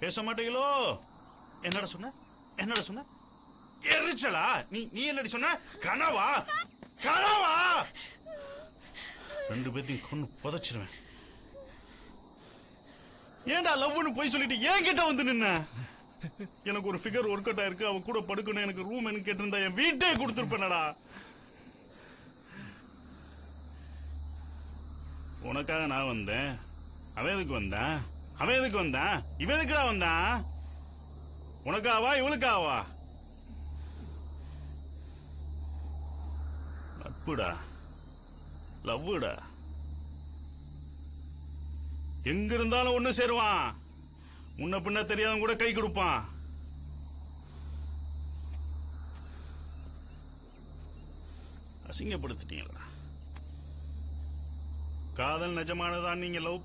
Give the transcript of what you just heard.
பேச மாட்டீங்களோ? என்னடா சொன்ன? என்னடா சொன்ன? எரிச்சலா? நீ என்னடி சொன்ன? கனவா? கனவா? ரெண்டு பேத்தையும் கொண்டு புதைச்சிருவேன். ஏன்டா லவ்னு போய் சொல்லிட்டு ஏன் கிட்ட வந்து நின்ன? எனக்கு ஒரு ஃபிகர் ஒர்க் அவுட் ஆயிருக்கு, அவன் கூட படுக்கணும், எனக்கு ரூம் எனக்கு கேட்டிருந்தா என் வீட்டே கொடுத்துருப்பேனடா. உனக்காக நான் வந்தேன். அவன் எதுக்கு வந்தான்? அவன் எதுக்கு வந்தான்? இவன் எதுக்குடா வந்தான்? உனக்காவா இவளுக்காவா? நட்புடா, லவ்வுடா. எங்க இருந்தாலும் ஒண்ணு சேருவான். முன்ன பின்ன தெரியாதவன் கூட கை கொடுப்பான். அசிங்கப்படுத்திட்டீங்களா? காதல் நிஜமானதான் நீங்க லவ்